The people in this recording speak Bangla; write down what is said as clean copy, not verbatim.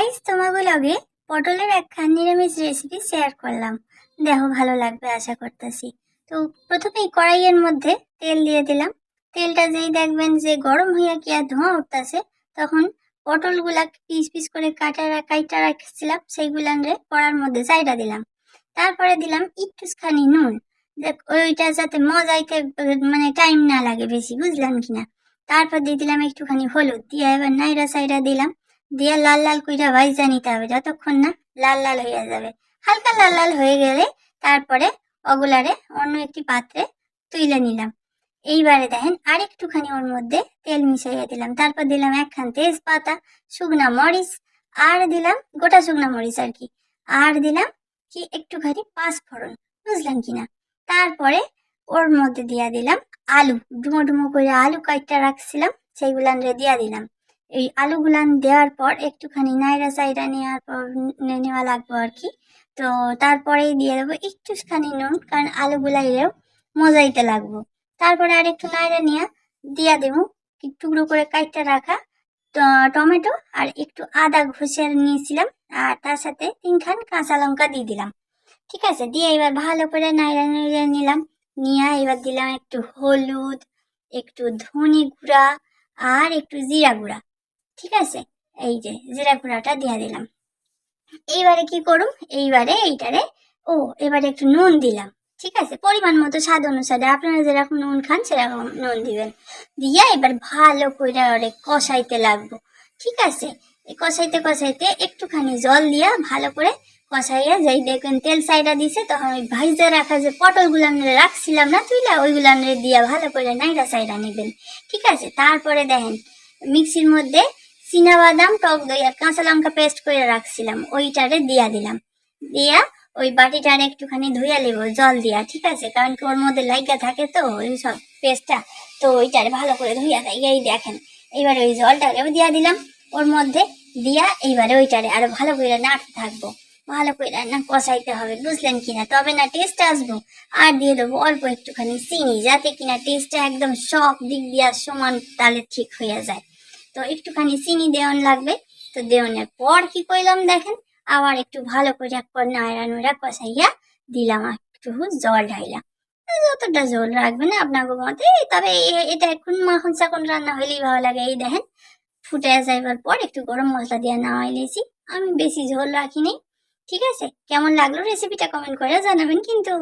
গাইস, তোমাকে লগে পটলের একখান নিরামিষ রেসিপি শেয়ার করলাম। দেখো, ভালো লাগবে আশা করতেছি। তো প্রথমেই কড়াইয়ের মধ্যে তেল দিয়ে দিলাম। তেলটা যেই দেখবেন যে গরম হইয়া কি আর ধোঁয়া উঠতেছে, তখন পটলগুলা পিস পিস করে কাইটা রাখছিলাম সেইগুলা কড়ার মধ্যে চাইটা দিলাম। তারপরে দিলাম একটুখানি নুন, ওইটা যাতে মজাইতে মানে টাইম না লাগে বেশি, বুঝলাম কিনা। তারপর দিয়ে দিলাম একটুখানি হলুদ, দিয়ে এবার নাইরা সাইডা দিলাম, দিয়ে লাল লাল কইরা ভাইজা নিতে হবে যতক্ষণ না লাল লাল হয়ে যাবে। হালকা লাল লাল হয়ে গেলে তারপরে ওগুলারে অন্য একটি পাত্রে তুলে নিলাম। এইবারে দেখেন আরেকটুখানি ওর মধ্যে তেল মিশাইয়া দিলাম, তারপর দিলাম একখান তেজপাতা, শুকনা মরিচ, আর দিলাম গোটা শুকনা মরিচ আর কি, আর দিলাম কি একটুখানি পাঁচফোড়ন, বুঝলেন কিনা। তারপরে ওর মধ্যে দিয়া দিলাম আলু, ডুমো ডুমো করে আলু কাইটা রাখছিলাম সেইগুলান দিয়া দিলাম। এই আলুগুলান দেওয়ার পর একটুখানি নাইরা সাইডা নেওয়ার পর নেওয়া লাগবে আর কি। তো তারপরেই দিয়ে দেবো একটুখানি নুন, কারণ আলুগুলাইরেও মজাইতে লাগবো। তারপরে আর একটু নাইরা নিয়ে দিয়া দেবো টুকরো করে কাইটা রাখা টমেটো, আর একটু আদা ঘষে নিয়েছিলাম, আর তার সাথে 3খান কাঁচা লঙ্কা দিয়ে দিলাম। ঠিক আছে, দিয়ে এবার ভালো করে নাইরা নাইরা নিলাম। নিয়ে এবার দিলাম একটু হলুদ, একটু ধনে গুঁড়া, আর একটু জিরা গুঁড়া। ঠিক আছে, এই যে জিরা গুঁড়াটা দিয়ে দিলাম। এইবারে কি করুম, এইবারে এইটারে এবারে একটু নুন দিলাম। ঠিক আছে, পরিমাণ মতো স্বাদ অনুসারে আপনারা যেরকম নুন খান সেরকম নুন দিবেন। দিয়ে এবার ভালো করে ওরে কষাইতে লাগবো। ঠিক আছে, এই কষাইতে কষাইতে একটুখানি জল দিয়া ভালো করে কষাইয়া যাই দেখবেন তেল সাইডা দিছে, তখন ওই ভাইজা রাখা যে পটলগুলো রাখছিলাম না তুইলা, ওইগুলো দিয়া ভালো করে নাইরা সাইডা নেবেন। ঠিক আছে, তারপরে দেখেন মিক্সির মধ্যে বাদাম, টক দই আর কাঁচা লঙ্কা পেস্ট করে রাখছিলাম, ওইটারে দিয়া দিলাম। দিয়া ওই বাটিটার একটুখানি ধুইয়া নেব জল দিয়া। ঠিক আছে, কারণ কি ওর মধ্যে লাইগা থাকে তো ওই সব পেস্টটা, তো ওইটারে ভালো করে ধুইয়া দেয়। এই দেখেন এইবারে ওই জলটারেও দিয়া দিলাম ওর মধ্যে। দিয়া এইবারে ওইটারে আরো ভালো করে নাড়তে থাকবো, ভালো করে না কষাইতে হবে, বুঝলেন কিনা, তবে না টেস্ট আসবো। আর দিয়ে দেবো অল্প একটুখানি চিনি, যাতে কিনা টেস্টটা একদম সব দিক দিয়া সমান তালে ঠিক হয়ে যায়। তো একটুখানি চিনি দেওয়ান লাগবে। তো দেওয়ানোর পর কি করলাম দেখেন, আবার একটু ভালো করে একবার নাড়া নোড়া কষাইয়া দিলাম, একটু জল ঢাইলাম। যতটা জল রাখবেন আপনার মতে, তবে এটা এখন মাখন চাখন রান্না হইলেই ভালো লাগে। এই দেখেন ফুটে যাইবার পর একটু গরম মশলা দিয়ে নামাই লিয়েছি। আমি বেশি ঝোল রাখিনি। ঠিক আছে, কেমন লাগলো রেসিপিটা কমেন্ট করে জানাবেন কিন্তু।